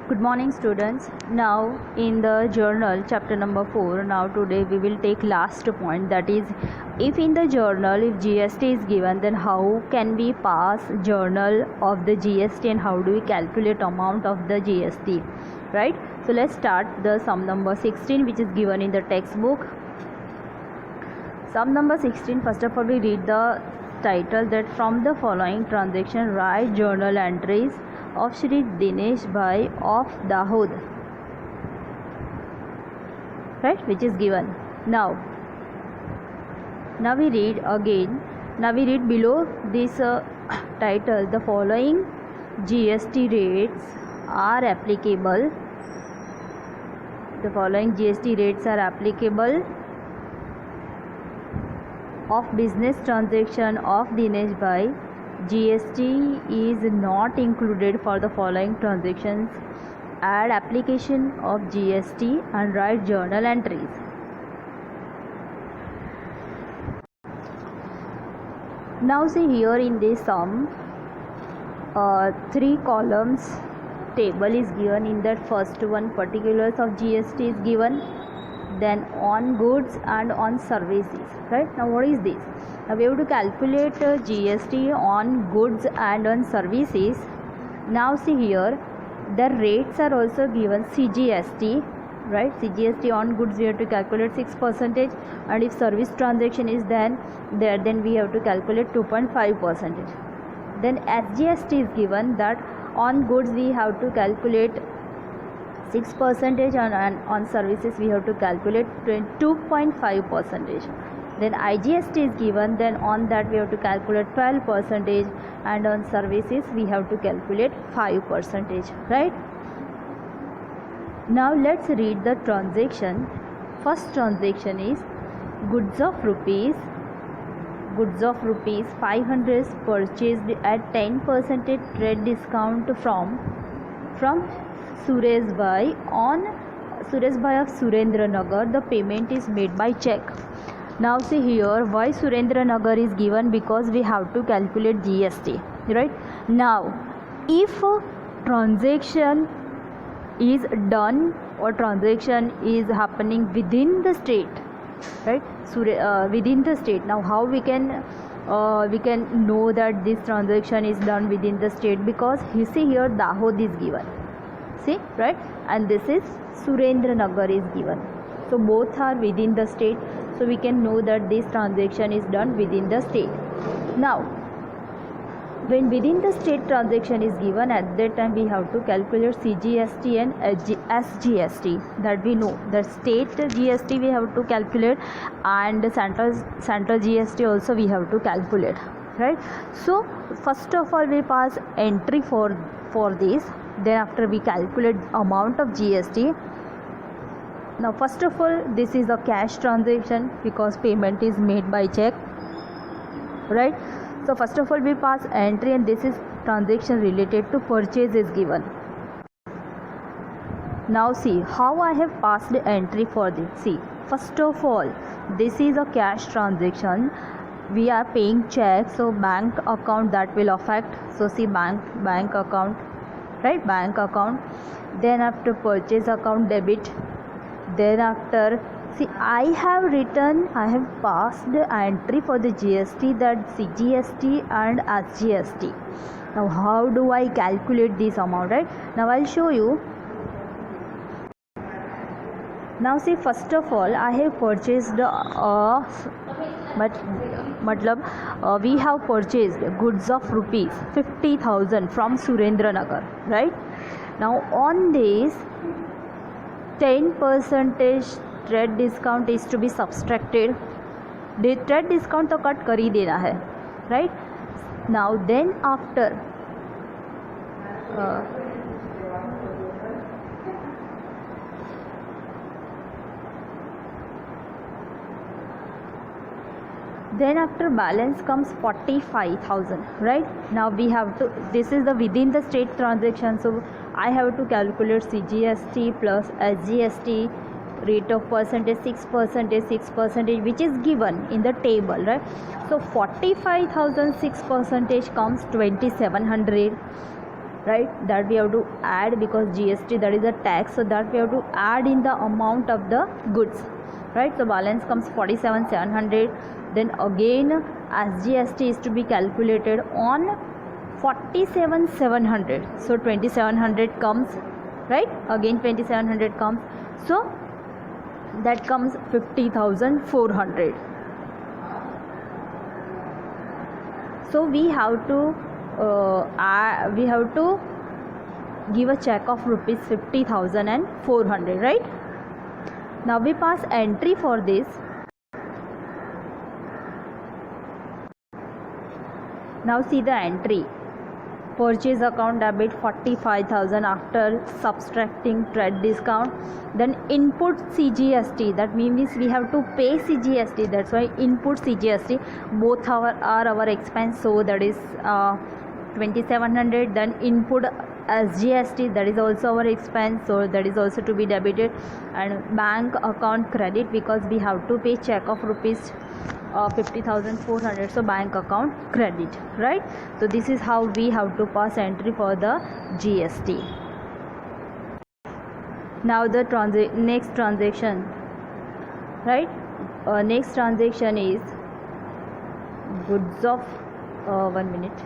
Good morning students. Now in the journal chapter number 4, now today we will take last point, that is, if in the journal if GST is given, then how can we pass journal of the GST and how do we calculate amount of the GST, right? So let's start the sum number 16 which is given in the textbook. Sum number 16, first of all we read the title, that from the following transaction write journal entries of Shri Dinesh Bhai of Dahod, right, which is given. Now we read again. Now we read below this title, the following GST rates are applicable. The following GST rates are applicable of business transaction of Dinesh Bhai. GST is not included for the following transactions. Add application of GST and write journal entries. Now see here in this sum, 3 columns table is given. In that first one, particulars of GST is given, then on goods and on services, right? Now what is this? Now we have to calculate GST on goods and on services. Now see here, the rates are also given. CGST, right? CGST on goods we have to calculate 6%, and if service transaction is then we have to calculate 2.5%. Then SGST is given, that on goods we have to calculate 6% and on services we have to calculate 2.5%. Then IGST is given, then on that we have to calculate 12%, and on services we have to calculate 5%, right? Now let's read the transaction. First transaction is goods of rupees 500 purchased at 10% trade discount from Suresh Bhai of Surendra Nagar. The payment is made by check. Now see here, why Surendra Nagar is given? Because we have to calculate GST, right? Now if a transaction is done or transaction is happening within the state, right, within the state, now how we can know that this transaction is done within the state? Because you see here Dahod is given, see, right, and this is Surendra Nagar is given, so both are within the state, so we can know that this transaction is done within the state. Now when within the state transaction is given, at that time we have to calculate CGST and SGST, that we know. The state GST we have to calculate, and central GST also we have to calculate, right? So first of all we pass entry for this, then after we calculate amount of GST. Now first of all this is a cash transaction because payment is made by check, right? So first of all we pass entry, and this is transaction related to purchase is given. Now see how I have passed entry for this. See, first of all this is a cash transaction, we are paying check, so bank account that will affect. So see bank account, right, bank account. Then after purchase account debit. Then after, see, I have passed the entry for the GST, that CGST and SGST. Now how do I calculate this amount, right? Now I'll show you. Now see, first of all I have purchased we have purchased goods of rupees 50,000 from Surendra Nagar, right? Now on this 10% trade discount is to be subtracted. Trade discount तो cut कर ही देना है, right? Now then after balance comes 45,000, right? Now we have to, this is the within the state transaction, so I have to calculate CGST plus SGST, rate of percentage 6%, which is given in the table, right? So 45,000 6% comes 2,700. right? That we have to add, because GST, that is a tax, so that we have to add in the amount of the goods, right? So balance comes 47,700. Then again as GST is to be calculated on 47,700, so 2,700 comes, right? Again 2,700 comes, so that comes 50,400. So we have to give a check of rupees 50,400, right? Now we pass entry for this. Now see the entry. Purchase account debit 45,000 after subtracting trade discount. Then input CGST, that means we have to pay CGST, that's why input CGST, both are our expense, so that is 2,700. Then input SGST, that is also our expense, so that is also to be debited. And bank account credit, because we have to pay check of rupees 50,400, so bank account credit, right? So this is how we have to pass entry for the GST. Now the next transaction, right? Next transaction is goods of 1 minute.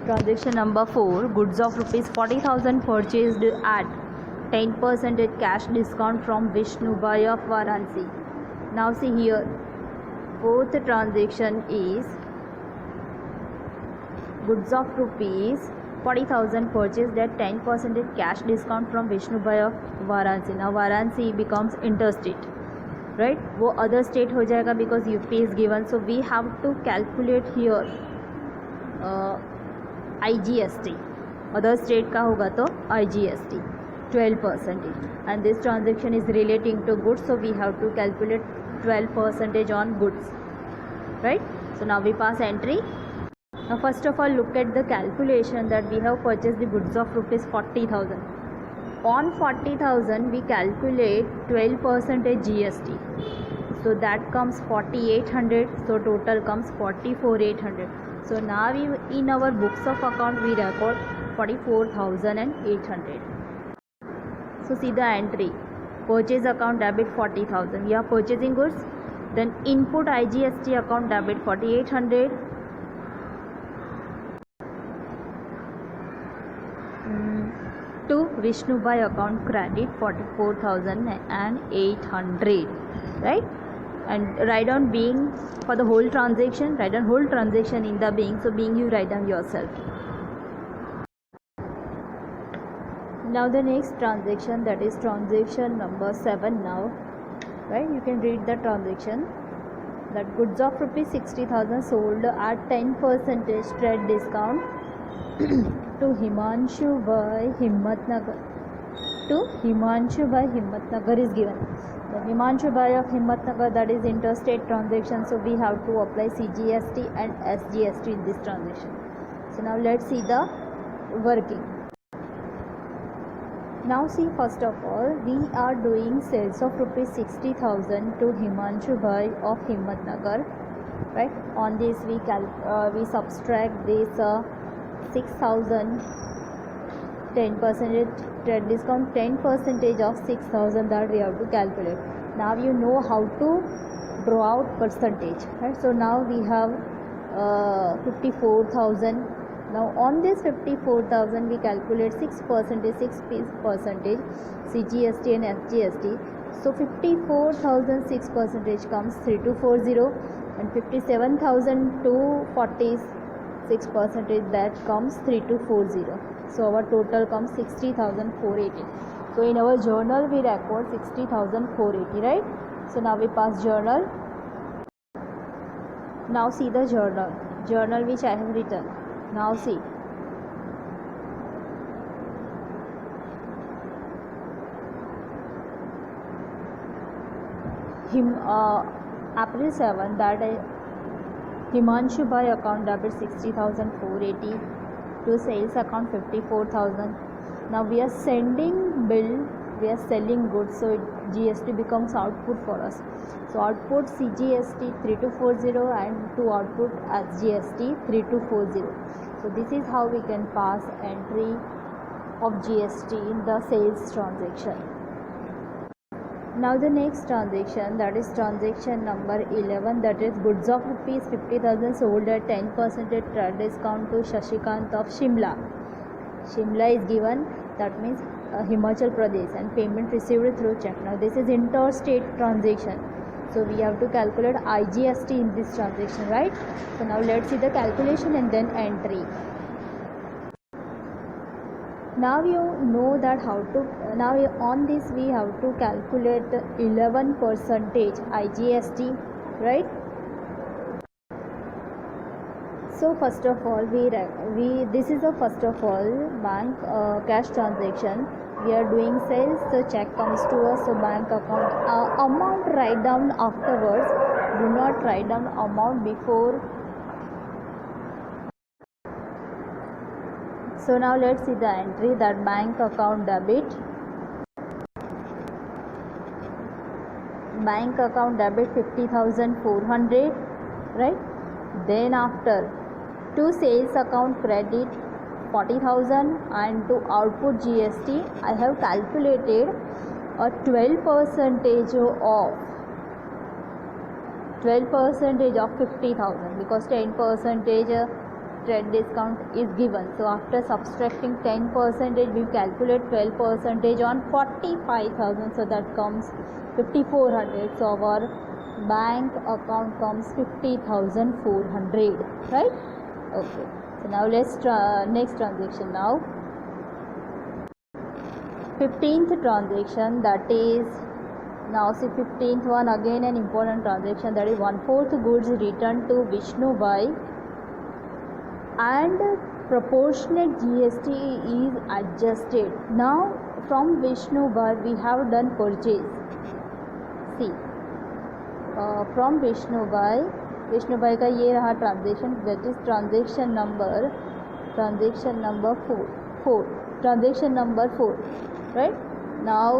Transaction number 4, goods of rupees 40,000 purchased at 10% cash discount from Vishnubai of Varanasi. Now see here, both the transaction is goods of rupees 40,000 purchased at 10% cash discount from Vishnubai of Varanasi. Now Varanasi becomes interstate, right? वो other state हो जाएगा because UP is given, so we have to calculate here IGST. Other state का होगा तो IGST 12%, and this transaction is relating to goods, so we have to calculate 12% on goods, right? So now we pass entry. Now first of all, look at the calculation that we have purchased the goods of rupees 40,000. On 40,000 we calculate 12% GST, so that comes 4,800, so total comes 44,800. So now in our books of account we record 44,800. So see the entry, purchase account debit 40,000, we are purchasing goods. Then input IGST account debit 4,800. To Vishnubai account credit 44,800, right? And write down being for the whole transaction, write down whole transaction in the being, so being you write down yourself. Now the next transaction, that is transaction number 7 now, right? You can read the transaction. That goods of rupees 60,000 sold at 10% trade discount to Himanshu by Himmatnagar. To Himanshu by Himmatnagar is given. The Himanshu by of Himmatnagar, that is interstate transaction, so we have to apply CGST and SGST in this transaction. So now let's see the working. Now see, first of all, we are doing sales of rupees 60,000 to Himanshu Bhai of Himmatnagar, right? On this we subtract this 6,000, 10% trade discount, 10% of 6,000, that we have to calculate. Now you know how to draw out percentage, right? So now we have 54,000. Now on this 54,000 we calculate 6%, 6% CGST and SGST. So 54,000 6% comes 3240, and 57,000 246%, that comes 3240. So our total comes 60,480. So in our journal we record 60,480, right? So now we pass journal. Now see the journal which I have written. Now see, April 7, that Himanshu Bhai account debit 60,480 to sales account 54,000. Now we are sending bill, we are selling goods, so GST becomes output for us. So output CGST 3240 and to output SGST 3240. So this is how we can pass entry of GST in the sales transaction. Now the next transaction, that is transaction number 11, that is goods of rupees 50,000 sold at 10% trade discount to Shashikant of Shimla. Shimla is given, that means Himachal Pradesh, and payment received through check. Now this is interstate transaction, so we have to calculate IGST in this transaction, right? So now let's see the calculation and then entry. Now you know that how to, now on this we have to calculate 11% IGST, right? So first of all, this is a first of all bank cash transaction. We are doing sales, so check comes to us, so bank account amount write down afterwards. Do not write down amount before. So now let's see the entry, that bank account debit. Bank account debit 50,400, right? Then after to sales account credit 40,000, and to output GST I have calculated a 12% of 50,000, because 10% trade discount is given. So after subtracting 10%, we calculate 12% on 45,000, so that comes 5,400. So our bank account comes 50,400, right? Okay. So now let's next transaction. Now 15th transaction, that is, now see 15th one, again an important transaction, that is 1/4 goods returned to Vishnu Bhai and proportionate GST is adjusted. Now from Vishnu Bhai we have done purchase. See, from Vishnu Bhai का ये रहा transaction, that is transaction number 4, right? Now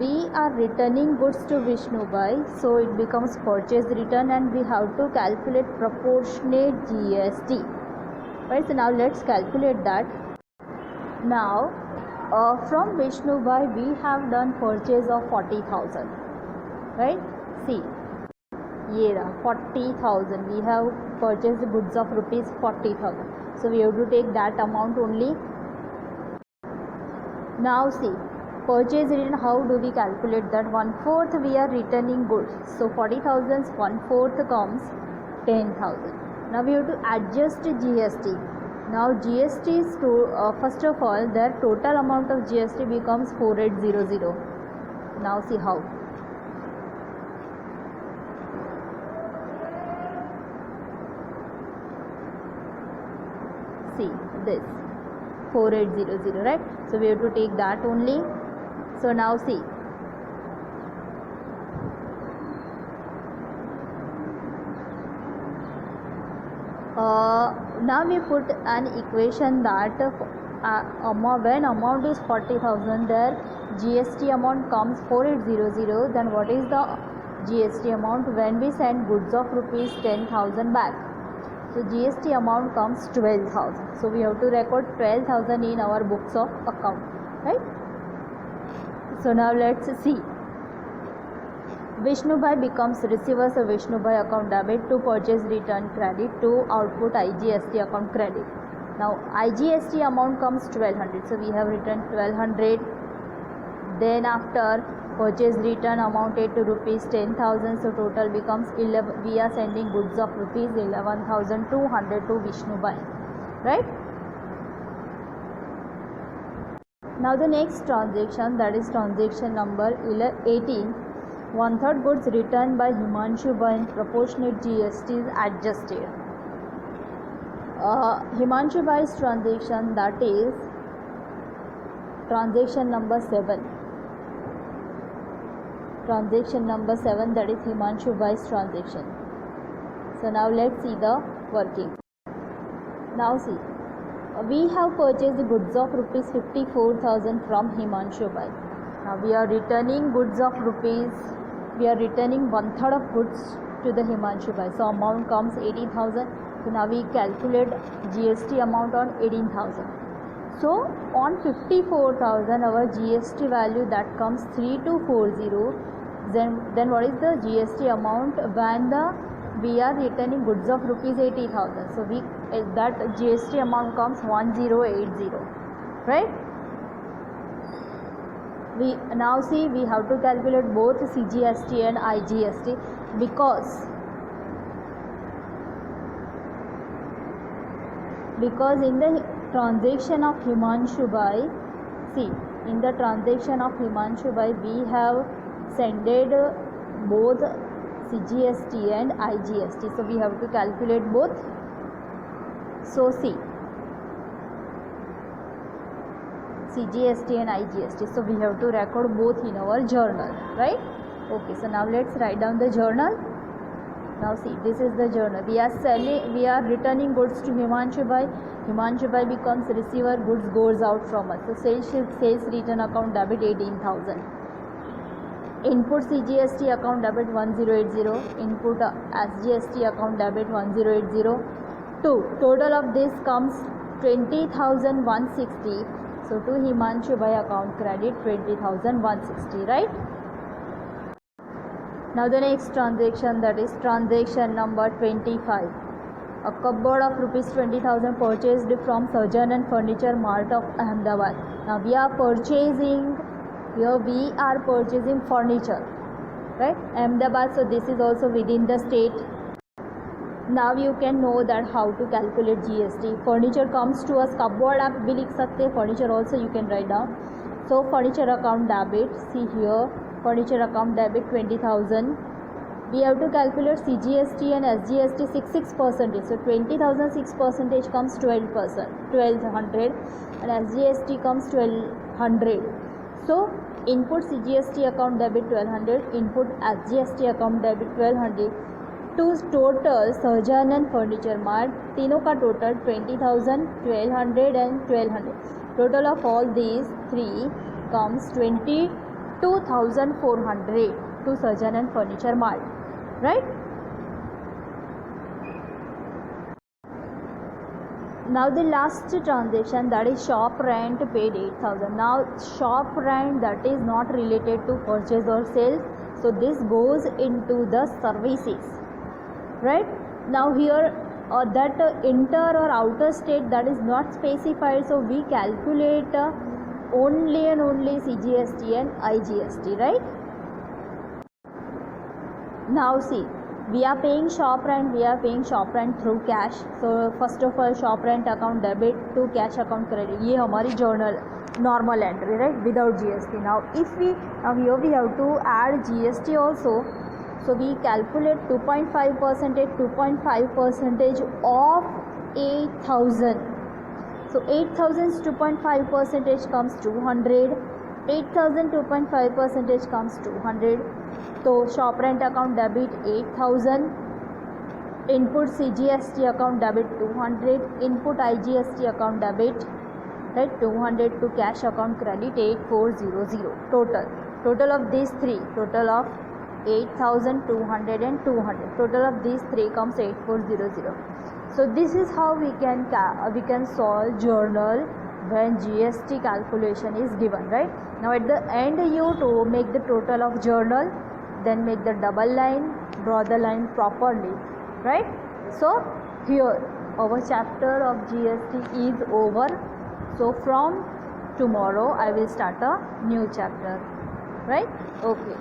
we are returning goods to Vishnu Bhai, so it becomes purchase return, and we have to calculate proportionate GST, right? So now let's calculate that. Now from Vishnu Bhai we have done purchase of 40,000, right? See, ये रहा 40,000, we have purchased the goods of rupees 40,000, so we have to take that amount only. Now see, purchase return, how do we calculate that? 1/4 we are returning goods, so 40,000's 1/4 comes 10,000. Now we have to adjust GST. Now GST is to first of all their total amount of GST becomes 4800. Now see how. See this 4800, right? So we have to take that only. So now see, now we put an equation that when amount is 40,000, their GST amount comes 4800, then what is the GST amount when we send goods of rupees 10,000 back? So GST amount comes 12,000. So we have to record 12,000 in our books of account, right? So now let's see. Vishnu Bhai becomes receiver, so Vishnu Bhai account debit to purchase return credit to output IGST account credit. Now IGST amount comes 1200, so we have returned 1200. Then after purchase return amounted to rupees 10,000, so total becomes 11. We are sending goods of rupees 11,200 to Vishnu Bhai, right? Now the next transaction, that is transaction number 18. 1/3 goods returned by Himanshu Bhai and proportionate GST is adjusted. Himanshu Bhai's transaction, that is transaction number 7. Transaction number 7, that is Himanshu Bhai's transaction. So now let's see the working. Now see, we have purchased the goods of rupees 54,000 from Himanshu Bhai. Now we are returning goods of rupees, we are returning 1/3 of goods to the Himanshu Bhai. So amount comes 80,000. So now we calculate GST amount on 18,000. So on 54,000 our GST value that comes 3240. Then what is the GST amount when we are returning goods of rupees 80,000? So that GST amount comes 1080, right? We now see we have to calculate both CGST and IGST because in the transaction of Himanshu Bhai, see, in the transaction of Himanshu Bhai we have sended both CGST and IGST, so we have to calculate both. So see, CGST and IGST, so we have to record both in our journal, right? Okay, so now let's write down the journal. Now see, this is the journal. We are returning goods to Himanshu Bhai. Himanshu Bhai becomes receiver, goods goes out from us. So sales return account debit 18,000. Input CGST account debit 1080. Input SGST account debit 1080. Total of this comes 20,160. So to Himanshu Bhai account credit 20,160, right? Now the next transaction, that is transaction number 25. A cupboard of rupees 20,000 purchased from Sajan & Furniture Mart of Ahmedabad. Now we are purchasing furniture, right? Ahmedabad, so this is also within the state. Now you can know that how to calculate GST. Furniture comes to us, cupboard आप भी लिख सकते हैं, furniture also you can write down. So furniture account debit, see here, furniture account debit 20,000. We have to calculate CGST and SGST 6%. So 20,000 6% comes 1200 and SGST comes 1200. So input CGST account debit 1200, input SGST account debit 1200. To total Sajan and Furniture Mart, तीनों का total 20,000, 1200 and 1200. Total of all these three comes 22,400 to Sajan and Furniture Mart, right? Now the last transaction, that is shop rent paid 8,000. Now shop rent, that is not related to purchase or sales, so this goes into the services, right? Now here that inter or outer state, that is not specified, so we calculate only and only CGST and IGST, right? Now see, we are paying shop rent through cash. So first of all, shop rent account debit to cash account credit. ये हमारी journal normal entry, right, without GST. Now here we have to add GST also. So we calculate 2.5% of 8,000. So 8,000's 2.5% comes 200. 8,000 2.5% comes 200. So shop rent account debit 8,000. Input CGST account debit 200. Input IGST account debit, right, 200 to cash account credit 8400. Total of these three, total of 8,000, 200 and 200. Total of these three comes 8400. So this is how we can solve journal when GST calculation is given, right? Now at the end, you to make the total of journal, then make the double line, draw the line properly, right? So here our chapter of GST is over. So from tomorrow I will start a new chapter, right? Okay.